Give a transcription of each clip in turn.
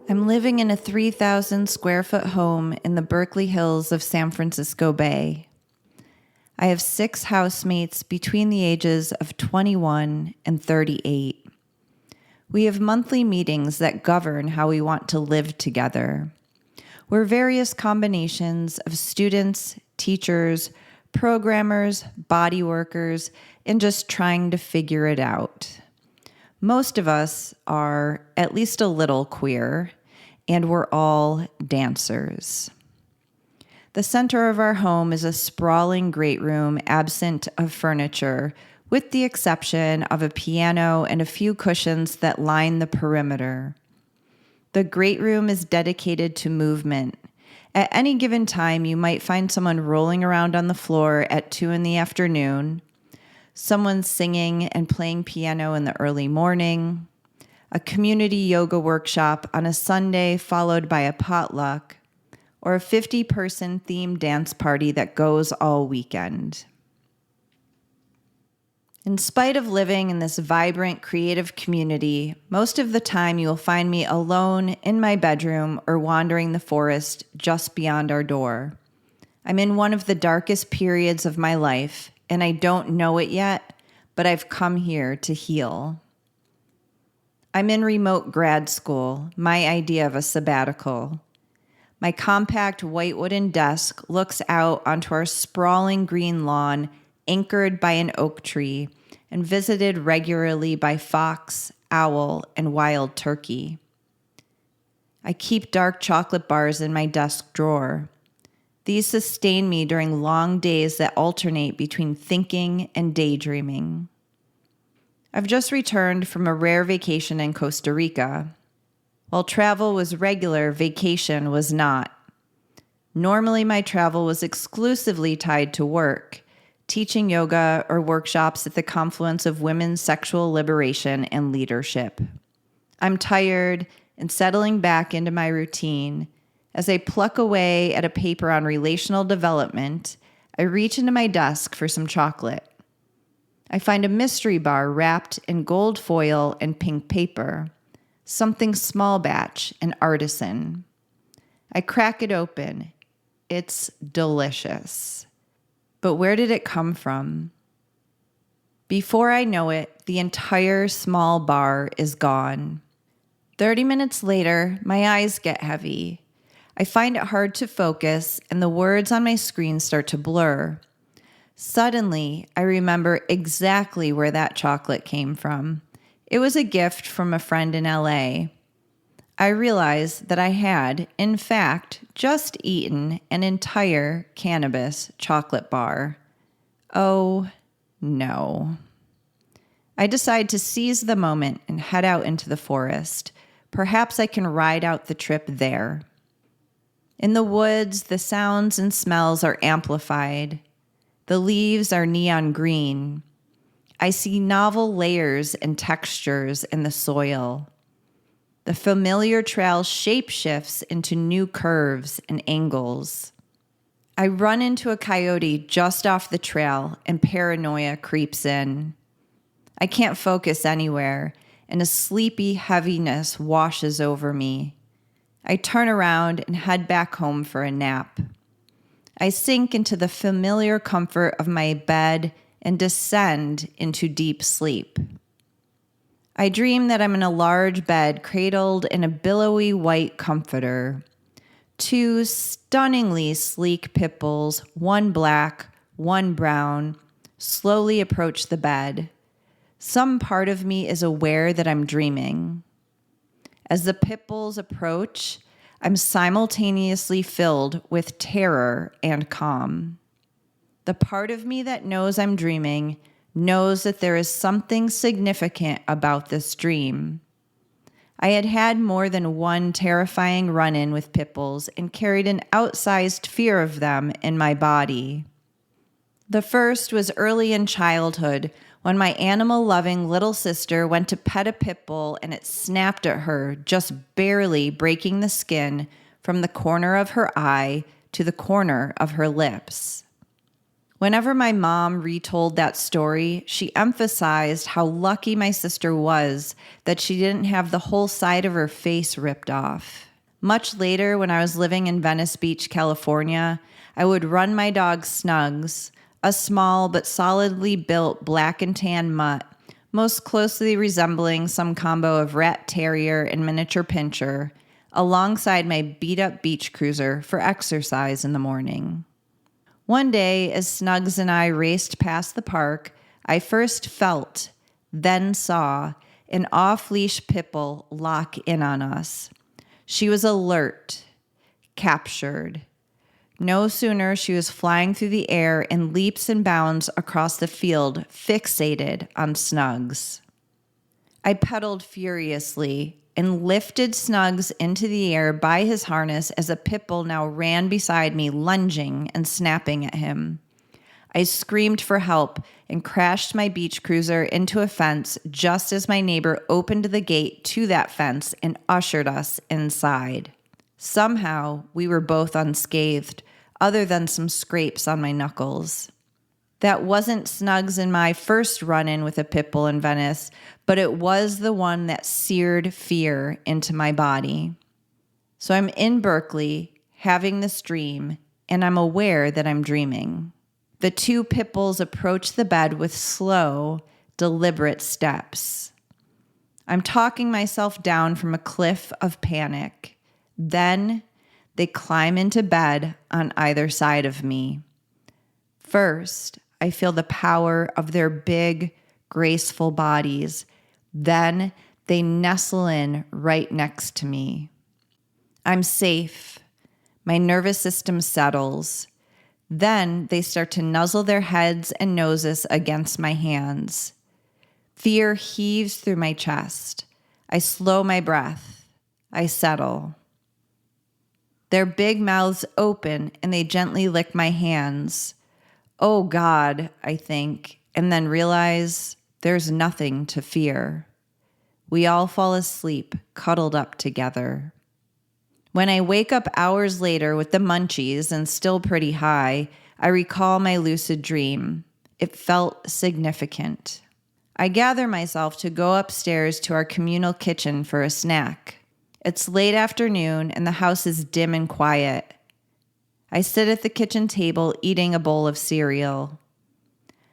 I'm living in a 3,000 square foot home in the Berkeley Hills of San Francisco Bay. I have 6 housemates between the ages of 21 and 38. We have monthly meetings that govern how we want to live together. We're various combinations of students, teachers, programmers, body workers, and just trying to figure it out. Most of us are at least a little queer, and we're all dancers. The center of our home is a sprawling great room absent of furniture, with the exception of a piano and a few cushions that line the perimeter. The great room is dedicated to movement. At any given time, you might find someone rolling around on the floor at 2 p.m, someone singing and playing piano in the early morning, a community yoga workshop on a Sunday followed by a potluck, or a 50-person themed dance party that goes all weekend. In spite of living in this vibrant, creative community, most of the time you will find me alone in my bedroom or wandering the forest just beyond our door. I'm in one of the darkest periods of my life, and I don't know it yet, but I've come here to heal. I'm in remote grad school, my idea of a sabbatical. My compact white wooden desk looks out onto our sprawling green lawn, anchored by an oak tree, and visited regularly by fox, owl, and wild turkey. I keep dark chocolate bars in my desk drawer. These sustain me during long days that alternate between thinking and daydreaming. I've just returned from a rare vacation in Costa Rica. While travel was regular, vacation was not. Normally, my travel was exclusively tied to work, teaching yoga or workshops at the confluence of women's sexual liberation and leadership. I'm tired and settling back into my routine. As I pluck away at a paper on relational development, I reach into my desk for some chocolate. I find a mystery bar wrapped in gold foil and pink paper, something small batch and artisan. I crack it open. It's delicious. But where did it come from? Before I know it, the entire small bar is gone. 30 minutes later, my eyes get heavy. I find it hard to focus, and the words on my screen start to blur. Suddenly, I remember exactly where that chocolate came from. It was a gift from a friend in LA. I realized that I had, in fact, just eaten an entire cannabis chocolate bar. Oh, no. I decide to seize the moment and head out into the forest. Perhaps I can ride out the trip there. In the woods, the sounds and smells are amplified. The leaves are neon green. I see novel layers and textures in the soil. The familiar trail shapeshifts into new curves and angles. I run into a coyote just off the trail, and paranoia creeps in. I can't focus anywhere, and a sleepy heaviness washes over me. I turn around and head back home for a nap. I sink into the familiar comfort of my bed and descend into deep sleep. I dream that I'm in a large bed cradled in a billowy white comforter. 2 stunningly sleek pit bulls, one black, one brown, slowly approach the bed. Some part of me is aware that I'm dreaming. As the pit bulls approach, I'm simultaneously filled with terror and calm. The part of me that knows I'm dreaming knows that there is something significant about this dream. I had had more than one terrifying run-in with pit bulls and carried an outsized fear of them in my body. The first was early in childhood, when my animal-loving little sister went to pet a pit bull and it snapped at her, just barely breaking the skin from the corner of her eye to the corner of her lips. Whenever my mom retold that story, she emphasized how lucky my sister was that she didn't have the whole side of her face ripped off. Much later, when I was living in Venice Beach, California, I would run my dog Snugs, a small but solidly built black and tan mutt, most closely resembling some combo of rat terrier and miniature pinscher, alongside my beat-up beach cruiser for exercise in the morning. One day, as Snugs and I raced past the park, I first felt, then saw, an off-leash pitbull lock in on us. She was alert, captured. No sooner she was flying through the air in leaps and bounds across the field, fixated on Snugs. I pedaled furiously and lifted Snugs into the air by his harness as a pitbull now ran beside me, lunging and snapping at him. I screamed for help and crashed my beach cruiser into a fence just as my neighbor opened the gate to that fence and ushered us inside. Somehow, we were both unscathed, other than some scrapes on my knuckles. That wasn't Snugs in my first run-in with a pit bull in Venice, but it was the one that seared fear into my body. So I'm in Berkeley, having this dream, and I'm aware that I'm dreaming. The two pit bulls approach the bed with slow, deliberate steps. I'm talking myself down from a cliff of panic. Then they climb into bed on either side of me. First, I feel the power of their big, graceful bodies. Then they nestle in right next to me. I'm safe. My nervous system settles. Then they start to nuzzle their heads and noses against my hands. Fear heaves through my chest. I slow my breath. I settle. Their big mouths open and they gently lick my hands. Oh God, I think, and then realize there's nothing to fear. We all fall asleep, cuddled up together. When I wake up hours later with the munchies and still pretty high, I recall my lucid dream. It felt significant. I gather myself to go upstairs to our communal kitchen for a snack. It's late afternoon and the house is dim and quiet. I sit at the kitchen table eating a bowl of cereal.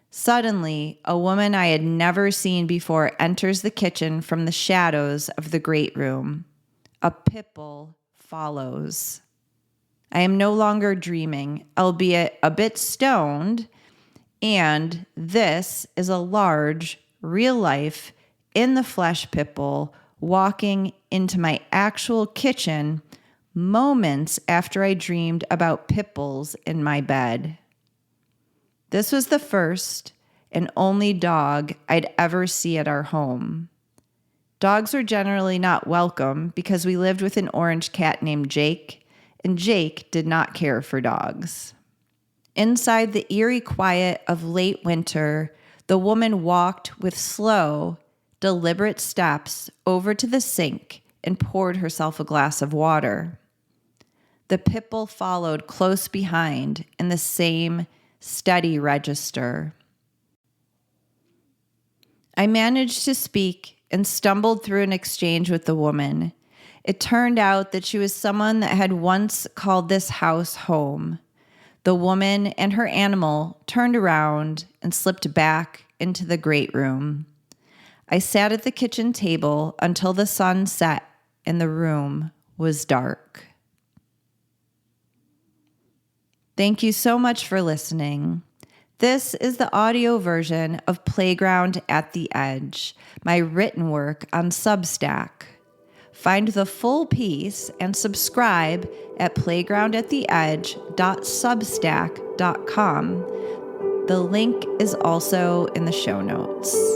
Suddenly, a woman I had never seen before enters the kitchen from the shadows of the great room. A pit bull follows. I am no longer dreaming, albeit a bit stoned, and this is a large, real-life, in-the-flesh pit bull walking into my actual kitchen moments after I dreamed about pit bulls in my bed. This was the first and only dog I'd ever see at our home. Dogs were generally not welcome because we lived with an orange cat named Jake, and Jake did not care for dogs. Inside the eerie quiet of late winter, the woman walked with slow, deliberate steps over to the sink and poured herself a glass of water. The pit bull followed close behind in the same steady register. I managed to speak and stumbled through an exchange with the woman. It turned out that she was someone that had once called this house home. The woman and her animal turned around and slipped back into the great room. I sat at the kitchen table until the sun set and the room was dark. Thank you so much for listening. This is the audio version of Playground at the Edge, my written work on Substack. Find the full piece and subscribe at playgroundattheedge.substack.com. The link is also in the show notes.